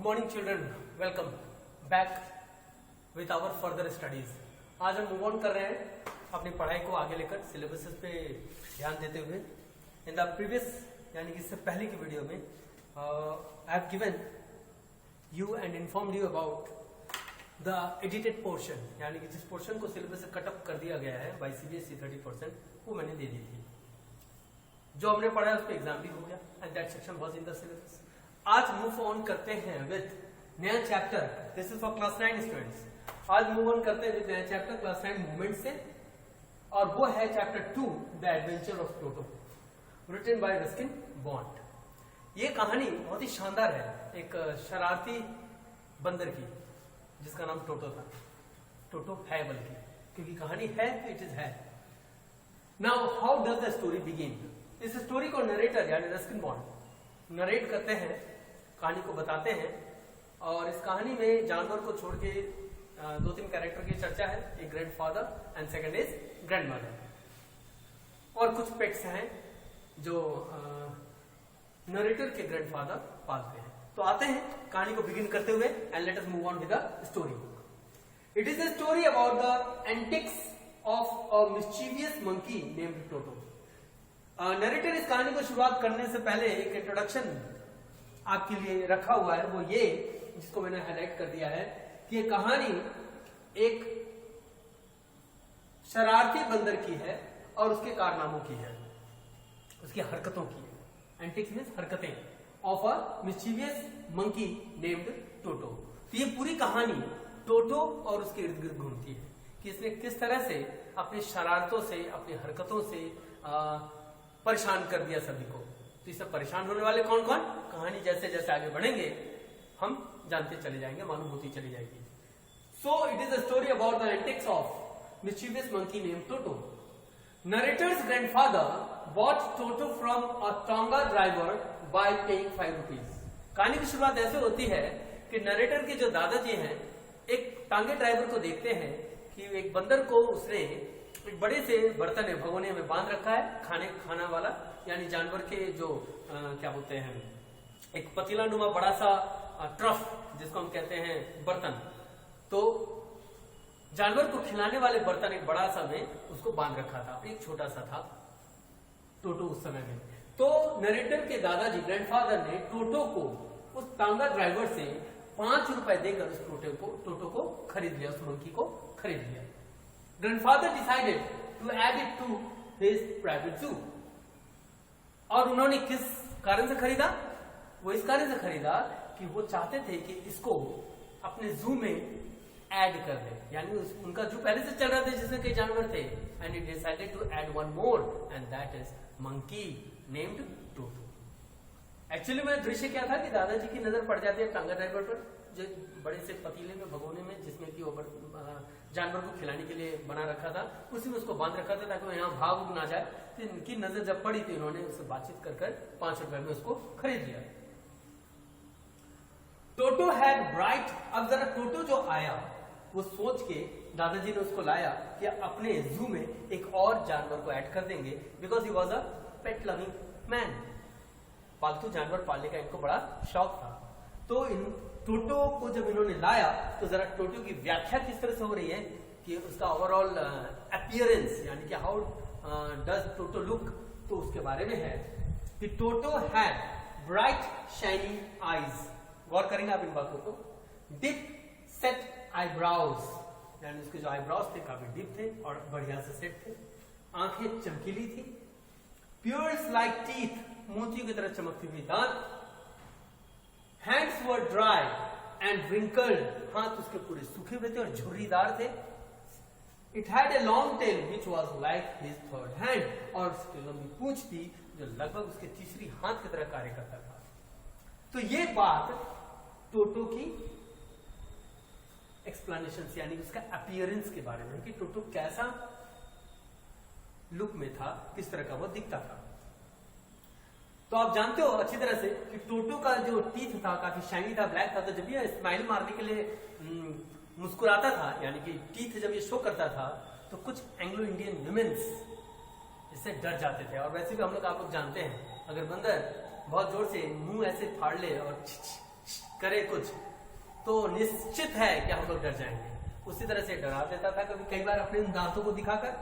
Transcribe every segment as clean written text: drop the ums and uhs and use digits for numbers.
Morning children, welcome back with our further studies. आज हम move on कर रहे हैं अपनी पढ़ाई को आगे लेकर सिलेबस पे ध्यान देते हुए। इन द प्रीवियस यानी कि इससे पहले की वीडियो में I have given you and informed you about the edited portion, यानी कि जिस पोर्शन को सिलेबस से कटअप कर दिया गया है बाय सीबीएसई 30%, वो मैंने दे दी थी। जो हमने पढ़ा है उस पर एग्जाम भी हो गया and that section was in the syllabus. आज मूव ऑन करते हैं विद नया chapter. This is for class 9 students. आज मूव ऑन करते हैं विद नया चैप्टर क्लास 9 मूवमेंट से, और वो है chapter 2 the adventure of Toto, written by Ruskin Bond. ये कहानी बहुत ही शानदार है एक शरारती बंदर की जिसका नाम टोटो था। टोटो है बल्कि, क्योंकि कहानी है तो इट इज है। Now how does the story begin? इस स्टोरी को नरेटर यानी रस्किन बॉन्ड नरेट करते हैं, कहानी को बताते हैं। और इस कहानी में जानवर को छोड़ के 2-3 कैरेक्टर की चर्चा है। एक grandfather and second is grandmother, और कुछ पेट्स हैं जो नरेटर के ग्रैंडफादर पालते हैं। तो आते हैं कहानी को बिगिन करते हुए and let us move on with the story. It is a story about the antics of a mischievous monkey named toto. Narrator इस कहानी को शुरुआत करने से पहले एक इंट्रोडक्शन आपके लिए रखा हुआ है, वो ये जिसको मैंने हाईलाइट कर दिया है कि ये कहानी एक शरारती बंदर की है और उसके कारनामों की है, उसकी हरकतों की है। एंटिक्स मींस हरकतें of a mischievous monkey named Toto. तो ये पूरी कहानी टोटो और उसके इर्द गिर्द घूमती है कि इसने किस तरह से अपनी शरारतों से, अपनी हरकतों से परेशान कर दिया सभी को। तो इससे परेशान होने वाले कौन कौन, कहानी जैसे जैसे आगे बढ़ेंगे हम जानते चले जाएंगे, मालूम होती चली जाएगी। So it is a story about the antics of mischievous monkey named Toto. Narrator's grandfather bought Toto from a tonga driver bye paying 5 rupees. कहानी की शुरुआत ऐसे होती है कि नरेटर के जो दादाजी हैं एक टांगे ड्राइवर को देखते हैं कि एक बंदर को उसने एक बड़े से बर्तन है भगोने में बांध रखा है, खाना वाला, यानी जानवर के जो क्या बोलते हैं, एक पतीला नुमा बड़ा सा ट्रफ जिसको हम कहते हैं बर्तन। तो जानवर को खिलाने वाले बर्तन एक बड़ा सा में उसको बांध रखा था, एक छोटा सा था टोटो उस समय में। तो नरेटर के दादाजी ग्रैंडफादर ने टोटो को उस टांगा ड्राइवर से 5 रुपए देकर उस टोटो को खरीद लिया, उस मंकी को खरीद लिया। Grandfather decided to add it to his private zoo. और उन्होंने किस कारण से खरीदा? वो इस कारण से खरीदा कि वो चाहते थे कि इसको अपने जू में ऐड कर दे, यानी उनका जू पहले से चल रहा था जिसमें कई जानवर थे, and it decided to add one more and that is monkey named Toto. Actually में दृश्य क्या था कि दादाजी की नजर पड़ जाती है टांगा ड्राइवर पर, जो बड़े से पतीले में भगोने में जिसमें कि वो जानवर को खिलाने के लिए बना रखा था, उसी में उसको बांध रखा था ताकि वो यहाँ भाग ना जाए। तो इनकी नजर जब पड़ी तो इन्होंने उससे बातचीत कर 5 रुपए में उसको खरीद लिया। टोटो हैड ब्राइट। अब जरा टोटो जो आया वो सोच के दादाजी ने उसको लाया कि अपने जू में एक और जानवर को ऐड कर देंगे, because he was a pet loving man. पालतू जानवर पालने का इनको बड़ा शौक था। तो इन टोटो को जब इन्होंने लाया तो जरा टोटो की व्याख्या किस तरह से हो रही है कि उसका ओवरऑल अपीयरेंस, यानी कि हाउ डज टोटो लुक, तो उसके बारे में है कि Toto had bright shining eyes. गौर करेंगे आप इन बातों को। डिप सेट आईब्राउज, यानी उसके जो आईब्राउज थे काफी डीप थे और बढ़िया से सेट थे। आंखें चमकीली थी। प्यूर्स लाइक टीथ, मोतियों की तरह चमकती हुई दांत। Hands were dry and wrinkled, हाथ उसके पूरे सूखे हुए थे और झुर्रीदार थे। It had a long tail which was like his third hand, और उसकी लंबी पूंछ थी जो लगभग उसके तीसरी हाथ की तरह कार्य करता था। तो ये बात टोटो की एक्सप्लेनेशन, यानी उसका अपीयरेंस के बारे में कि टोटो कैसा लुक में था, किस तरह का वो दिखता था। तो आप जानते हो अच्छी तरह से कि टोटो का जो टीथ था काफी शाइनी था, ब्लैक था। तो जब ये स्माइल मारने के लिए मुस्कुराता था, यानी कि टीथ जब ये शो करता था, तो कुछ एंग्लो इंडियन वुमेन्स इससे डर जाते थे। और वैसे भी हम लोग, आप लोग जानते हैं, अगर बंदर बहुत जोर से मुंह ऐसे फाड़ ले और करे कुछ तो निश्चित है कि हम लोग डर जाएंगे। उसी तरह से डरा देता था कभी कई बार अपने दांतों को दिखाकर।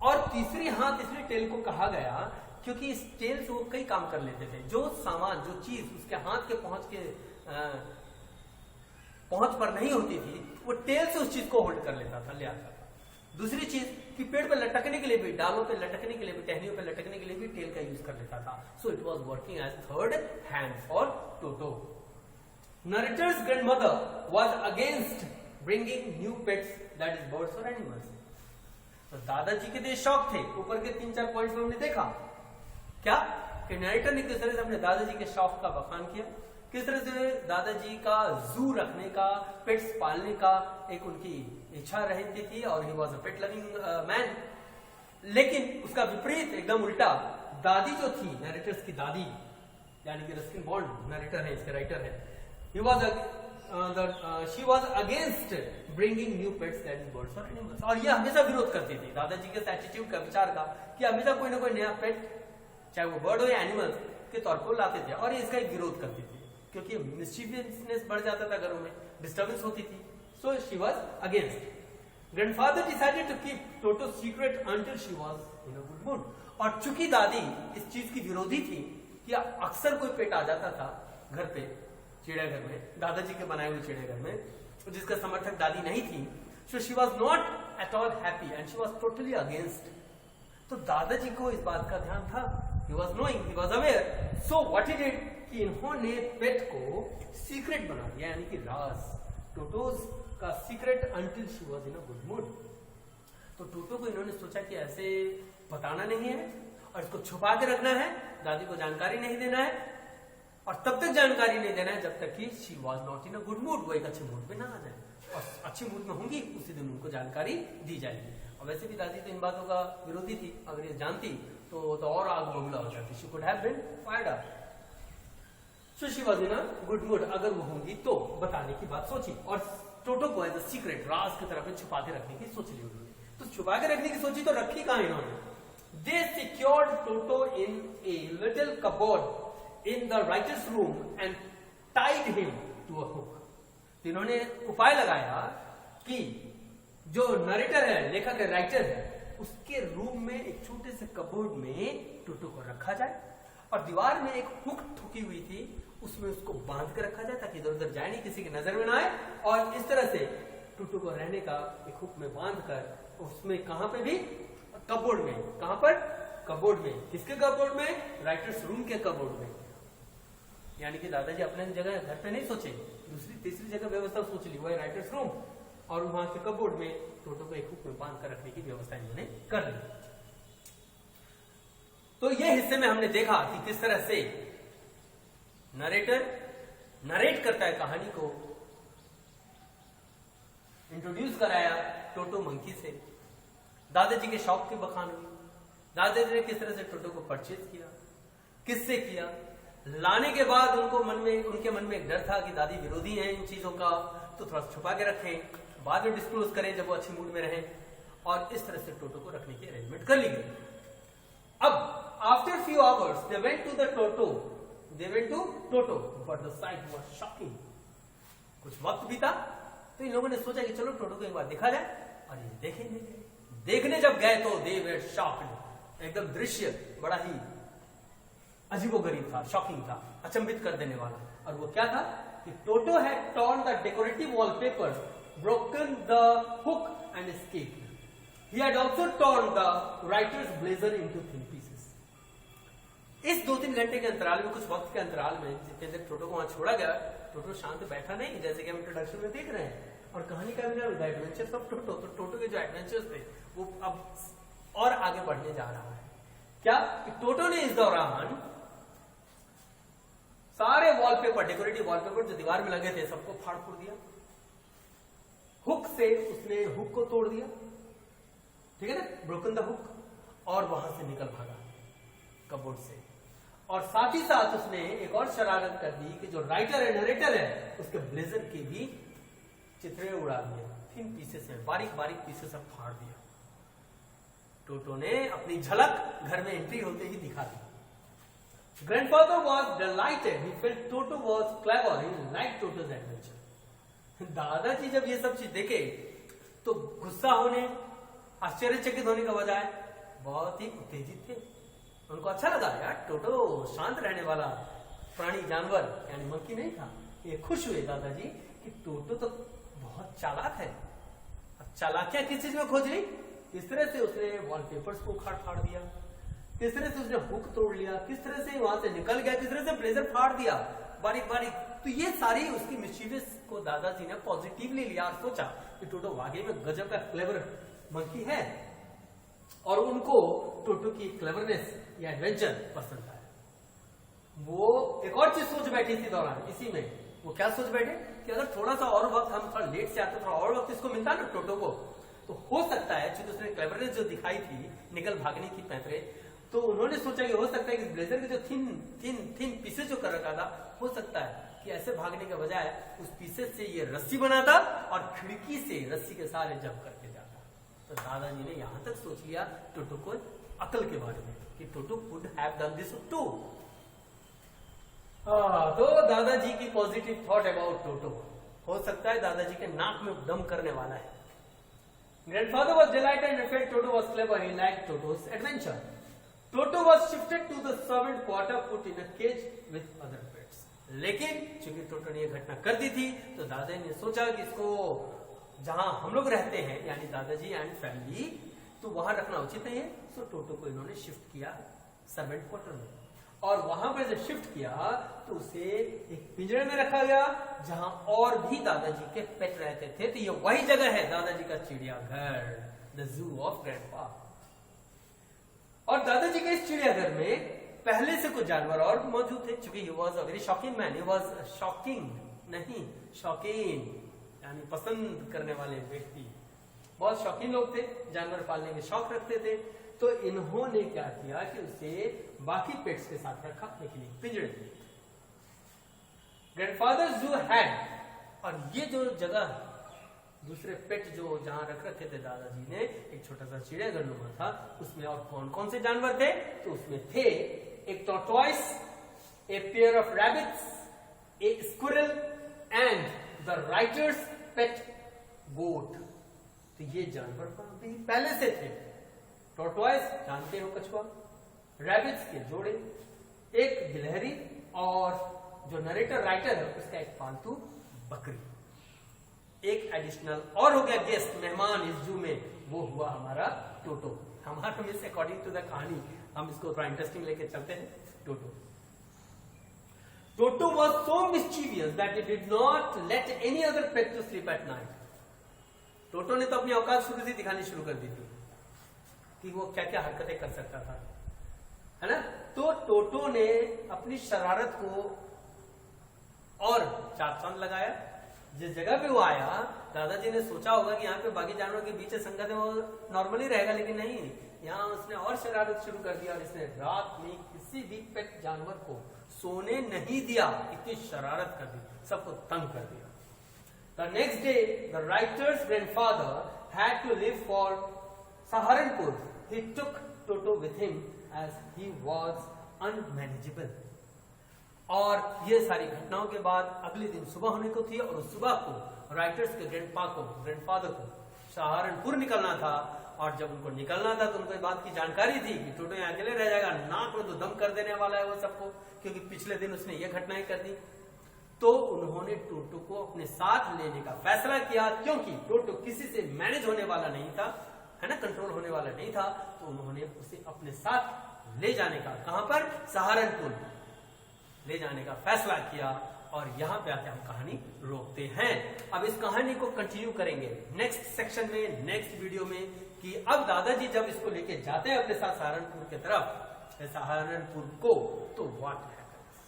और तीसरी हाथ इसलिए टेल को कहा गया क्योंकि इस टेल से वो कई काम कर लेते थे। जो सामान, जो चीज उसके हाथ के पहुंच पर नहीं होती थी, वो टेल से उस चीज को होल्ड कर लेता था, ले आता था। दूसरी चीज कि पेड़ पर लटकने के लिए भी, डालों पे लटकने के लिए भी, टहनियों पे लटकने के लिए भी टेल का यूज कर लेता था। So it was working as third hand for Toto. Narrator's grandmother was against bringing new pets, that is birds और एनिमल्स। तो दादाजी के लिए शौक थे। ऊपर के 3-4 पॉइंट्स में हमने देखा क्या कि नरेटर ने किस तरह से अपने दादाजी के शौक का बखान किया, किस तरह से दादाजी का जू रखने का, पेट्स पालने का एक उनकी इच्छा रहती थी और he was a pet loving man. लेकिन उसका विपरीत, एकदम उल्टा, दादी जो थी, नरेटर्स की दादी यानी कि रस्किन बॉन्ड नरेटर है, इसके राइटर है, she was against bringing new pets that is birds और एनिमल्स। और ये हमेशा विरोध करती थी दादाजी के एटीट्यूड का, विचार का, कि हमेशा कोई ना कोई नया पेट, चाहे वो बर्ड हो या एनिमल के तौर पर लाते थे। और ये इसका एक विरोध करती थी क्योंकि मिस्चीवियसनेस बढ़ जाता था, घरों में डिस्टर्बेंस होती थी। So she was against. Grandfather decided to keep Toto secret until she was in a good mood. और चूंकि दादी इस चीज की विरोधी थी कि अक्सर कोई पेट आ जाता था घर पे, चिड़ियाघर में, दादाजी के बनाए हुए चिड़ियाघर में, जिसका समर्थक दादी नहीं थी, so she was not at all happy and she was totally against. तो दादाजी को इस बात का ध्यान था, he was knowing, he was aware. So what he did कि इन्होंने पेट को सीक्रेट बना दिया, यानी कि राज, टोटोज का secret until she was in a good mood। तो टोटो को इन्होंने सोचा कि ऐसे बताना नहीं है और इसको छुपा के रखना है, दादी को जानकारी नहीं देना है, और तब तक जानकारी नहीं देना है जब तक कि she was not in a good mood, वो एक अच्छे मूड में ना आ जाए। और अच्छे मूड में होंगी उसी दिन उनको जानकारी दी जाएगी। और वैसे भी दादी तो इन बातों का विरोधी थी, अगर ये जानती तो और आग बबूला हो जाती। She could have been fired up. So she was in a good mood। अगर वो होंगी तो बताने की बात सोची और टोटो को एज अ सीक्रेट, राज की तरफ छुपा के रखने की सोच ली उन्होंने। तो छुपा के रखने की सोची तो रखी कहां इन्होंने? They secured Toto in a little cupboard in the writer's room and tied him to a hook। तो इन्होंने उपाय लगाया कि जो नरेटर है, लेखक है, राइटर है, उसके रूम में एक छोटे से कबोर्ड में टोटो को रखा जाए और दीवार में एक हुक ठुकी हुई थी, उसमें उसको बांध कर रखा जाए ताकि इधर उधर जाए नहीं, किसी की नजर में ना आए। और इस तरह से टोटो को रहने का एक हुक में बांध कर उसमें, कहां पे भी, कबोर्ड में, कहां पर, कबोर्ड में। किसके कबोर्ड में? राइटर्स रूम के कबोर्ड में। यानी कि दादाजी अपने जगह घर पे नहीं सोचे, दूसरी तीसरी जगह व्यवस्था सोच ली, वो है राइटर्स रूम, और वहां के कबोर्ड में टोटो को एक हुक में बांध कर रखने की व्यवस्था इन्होंने कर ली। तो ये हिस्से में हमने देखा कि किस तरह से नरेटर नरेट करता है कहानी को, इंट्रोड्यूस कराया टोटो मंकी से, दादाजी के शौक की बखान हुई, दादाजी ने किस तरह से टोटो को परचेज किया, किससे किया, लाने के बाद उनके मन में एक डर था कि दादी विरोधी हैं इन चीजों का, तो थोड़ा छुपा के रखें, बाद में डिस्क्लोज करें जब वो अच्छी मूड में रहें, और इस तरह से टोटो को रखने की अरेंजमेंट कर ली गई। अब after few hours they went to Toto, but the sight was shocking. कुछ वक्त बीता तो इन लोगों ने सोचा कि चलो टोटो को एक बार देखा जाए, और ये देखने जब गए तो दे वर शॉक्ड। एकदम दृश्य बड़ा ही अजीबोगरीब था, शॉकिंग था, अचंभित कर देने वाला। और वो क्या था कि Toto had torn the decorative wallpapers, broken the hook and escaped. He had also torn the writer's blazer into thin pieces. इस 2-3 घंटे के अंतराल में, कुछ वक्त के अंतराल में, जितने देर टोटो को वहां छोड़ा गया, टोटो शांत बैठा नहीं, जैसे कि हम इंट्रोडक्शन में देख रहे हैं। और कहानी का भी नाम द एडवेंचर्स ऑफ टोटो। तो टोटो के जो एडवेंचर्स थे वो अब और आगे बढ़ने जा रहा है। क्या कि टोटो ने इस दौरान सारे वॉलपेपर, डेकोरेटिव वॉलपेपर जो दीवार में लगे थे, सबको फाड़ फूड़ दिया। हुक से उसने हुक को तोड़ दिया, ठीक है ना, ब्रोकन द हुक, और वहां से निकल भागा कबोर्ड से। और साथ ही साथ उसने एक और शरारत कर दी कि जो राइटर है, नरेटर है, उसके ब्लेजर के भी चित्रे उड़ा दिए, थिन पीसेस में, बारीक बारीक पीसेस सब फाड़ दिया। टोटो ने अपनी झलक घर में एंट्री होते ही दिखा दी। Grandfather was delighted. He felt Toto was clever. He liked Toto's adventure. दादाजी जब ये सब चीज देखे तो गुस्सा होने, आश्चर्यचकित होने का बजाय बहुत ही उत्तेजित थे। उनको अच्छा लगा, यार टोटो शांत रहने वाला प्राणी जानवर यानी मंकी नहीं था। ये खुश हुए दादाजी कि टोटो तो बहुत चालाक है। अब चालाकियां किस चीज में खोज ली? किस तरह से उसने वॉलपेपर्स को उखाड़ फाड़ दिया, किस तरह से उसने हुक तोड़ लिया, किस तरह से वहां से निकल गया, किस तरह से ब्लेजर फाड़ दिया बारीक बारीक। तो ये सारी उसकी मिस्चीवियस को दादाजी ने पॉजिटिवली लिया और सोचा कि टोटो वाकई में गजब का क्लेवर मंकी है, और उनको टोटो की क्लेवरनेस या एडवेंचर पसंद आया। वो एक और चीज सोच बैठी इसी दौरान, इसी में वो क्या सोच बैठे कि अगर थोड़ा सा और वक्त, हम थोड़ा लेट से आते, थोड़ा और वक्त इसको मिलता ना टोटो को, तो हो सकता है क्योंकि उसने क्लेवरनेस जो दिखाई थी निकल भागने की पैंतरे, तो उन्होंने सोचा कि हो सकता है कि ब्लेजर के जो थिन पीसेस जो कर रखा था, हो सकता है कि ऐसे भागने के बजाय उस पीसेस से ये रस्सी बनाता और खिड़की से रस्सी के सारे जंप करके जाता। तो दादाजी ने यहां तक सोच लिया टोटो को अकल के बारे में कि Toto could have done this too. तो दादाजी की पॉजिटिव थॉट अबाउट टोटो, हो सकता है दादाजी के नाक में दम करने वाला है। Grandfather was delighted and felt Toto was clever. He liked Toto's adventure. Toto was shifted to the servant quarter, put in a cage with other pets. लेकिन चूंकि टोटो ने ये घटना कर दी थी, तो दादाजी ने सोचा कि इसको जहां हम लोग रहते हैं यानी दादाजी एंड फैमिली, तो वहां रखना उचित नहीं है। सो टोटो को इन्होंने शिफ्ट किया सर्वेंट क्वार्टर में, और वहां पर जब शिफ्ट किया तो उसे एक पिंजरे में रखा गया जहां और भी दादाजी के पेट रहते थे। तो ये वही जगह है दादाजी का चिड़ियाघर, द जू ऑफ ग्रैंडपा। और दादाजी के इस चिड़ियाघर में पहले से कुछ जानवर और मौजूद थे, क्योंकि he was a very shocking man. He was shocking नहीं, शौकीन यानी पसंद करने वाले व्यक्ति, बहुत शौकीन लोग थे, जानवर पालने के शौक रखते थे। तो इन्होंने क्या किया कि उसे बाकी पेट्स के साथ रखा लेकिन एक पिंजरे में। ग्रैंडफादर जू हैड, और ये जो जगह दूसरे पेट जो जहां रख रखे थे दादाजी ने, एक छोटा सा चिड़ियाघर नुमा था, उसमें और कौन कौन से जानवर थे? तो उसमें थे एक tortoise, a pair of rabbits, a squirrel and the writer's pet goat. तो ये जानवर पहले से थे। टॉर्टोइस जानते हो, कछुआ, रैबिट्स के जोड़े, एक गिलहरी, और जो नरेटर राइटर है उसका एक पालतू बकरी। एक एडिशनल और हो गया गेस्ट, मेहमान इस जू में, वो हुआ हमारा टोटो। हमारा मिस अकॉर्डिंग टू द कहानी हम इसको थोड़ा इंटरेस्टिंग लेके चलते हैं। Toto Toto was so mischievous that it did not let any other pet to sleep at night. Toto ने तो अपनी औकात शुरू से दिखानी शुरू कर दी थी कि वो क्या क्या हरकतें कर सकता था, है ना। तो टोटो ने अपनी शरारत को और चार चांद लगाया। जिस जगह पे वो आया, दादाजी ने सोचा होगा कि यहाँ पे बाकी जानवरों के बीच संगत है, वो नॉर्मली रहेगा, लेकिन नहीं, यहाँ उसने और शरारत शुरू कर दिया और इसने रात में किसी भी पेट जानवर को सोने नहीं दिया, इतनी शरारत कर दी, सबको तंग कर दिया। The next day, the writer's grandfather had to leave for Saharanpur. He took Toto with him as he was unmanageable. और ये सारी घटनाओं के बाद अगले दिन सुबह होने को थी, और उस सुबह को राइटर्स के ग्रैंडफादर को सहारनपुर निकलना था। और जब उनको निकलना था तो उनको इस बात की जानकारी थी कि टोटो यहाँ अकेले रह जाएगा, नाक में तो दम कर देने वाला है वो सबको, क्योंकि पिछले दिन उसने ये घटनाएं कर दी। तो उन्होंने टोटो को अपने साथ लेने का फैसला किया, क्योंकि टोटो किसी से मैनेज होने वाला नहीं था, है ना, कंट्रोल होने वाला नहीं था। तो उन्होंने उसे अपने साथ ले जाने का, कहां पर? सहारनपुर ले जाने का फैसला किया। और यहां पे आके हम कहानी रोकते हैं। अब इस कहानी को कंटिन्यू करेंगे नेक्स्ट सेक्शन में, नेक्स्ट वीडियो में, कि अब दादाजी जब इसको लेके जाते हैं अपने साथ सहारनपुर की तरफ, सहारनपुर को, तो व्हाट हैपेंस,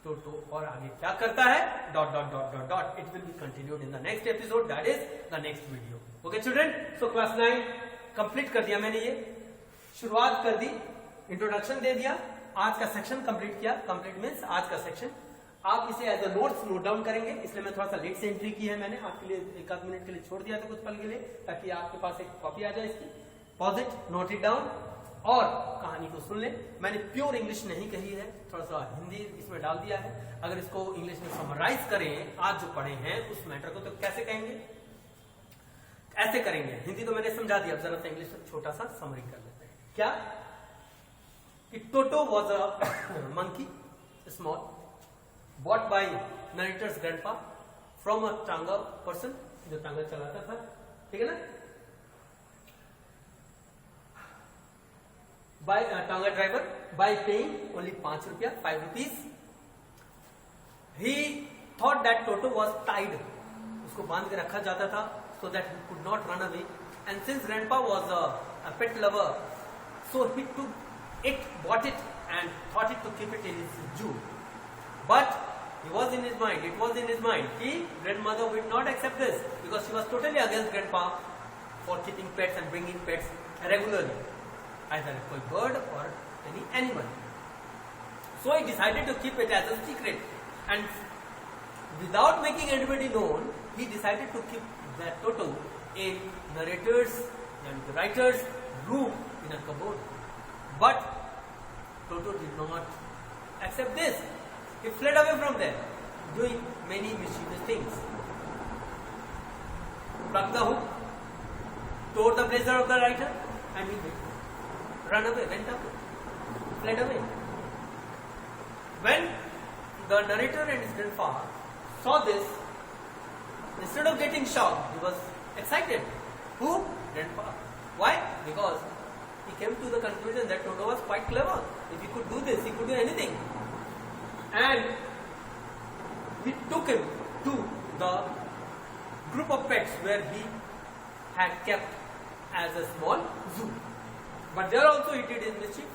तो और आगे क्या करता है, dot dot dot dot dot, it will be continued in the next episode, that is the next video. Okay children, so class 9 complete कर दिया मैंने, ये शुरुआत कर दी, इंट्रोडक्शन दे दिया, आज का सेक्शन कंप्लीट किया। कंप्लीट मीन्स आज का सेक्शन आप इसे as a notes note down करेंगे, इसलिए मैं थोड़ा सा लेट से एंट्री की है, मैंने आपके लिए एक आध मिनट के लिए छोड़ दिया था कुछ पल के लिए, ताकि आपके पास एक कॉपी आ जाए इसकी। Pause it, note it down, और कहानी को सुन ले। मैंने प्योर इंग्लिश नहीं कही है, थोड़ा सा हिंदी इसमें डाल दिया है। अगर इसको इंग्लिश में समराइज करें आज जो पढ़े हैं उस मैटर को, तो कैसे कहेंगे, ऐसे करेंगे। हिंदी तो मैंने समझा दिया, अब जरा सा इंग्लिश में छोटा सा समरी कर लेते हैं। क्या कि Toto was a monkey small bought by narrator's grandpa from a टांगा पर्सन, जो टांगा चलाता था, ठीक है ना, by टांगा ड्राइवर, by paying only 5 रुपया, 5 rupees. He thought that Toto was tied, उसको बांध के रखा जाता था so that he could not run away. And since Grandpa was a pet lover, so he took it, bought it, and thought it to keep it in his zoo. But it was in his mind. He, grandmother, would not accept this because she was totally against Grandpa for keeping pets and bringing pets regularly, either a bird or any animal. So he decided to keep it as a secret, and without making anybody known, he decided to keep that Toto in narrator's and the writer's room in a cupboard. But Toto did not accept this. He fled away from there, doing many mischievous things. Plucked the hook, tore the blazer of the writer, and he ran away, went away, fled away. When the narrator and his grandfather saw this, instead of getting shocked, he was excited. Who? Grandpa. Why? Because he came to the conclusion that Toto was quite clever. If he could do this, he could do anything. And he took him to the group of pets where he had kept as a small zoo. But there also he did his mischief.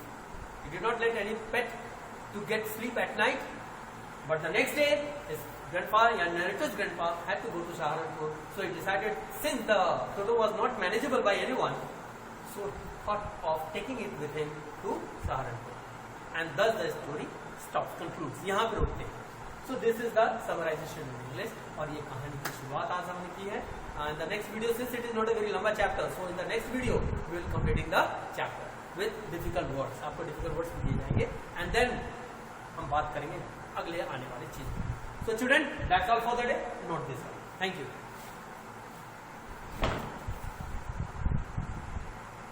He did not let any pet to get sleep at night. But the next day, his grandpa, and narrator's grandpa, had to go to Saharanpur. So he decided, since the Toto was not manageable by anyone, so he thought of taking it with him to Saharanpur. And thus the story stops, concludes. यहाँ पे रुकते हैं. So this is the summarization in English. और ये कहानी की शुरुआत आज हमने की है. In the next video, since it is not a very लंबा chapter, so in the next video we will completing the chapter with difficult words. आपको difficult words दिए जाएंगे, and then हम बात करेंगे अगले आने वाली चीज. So student, that's all for the day. Note this one. Thank you.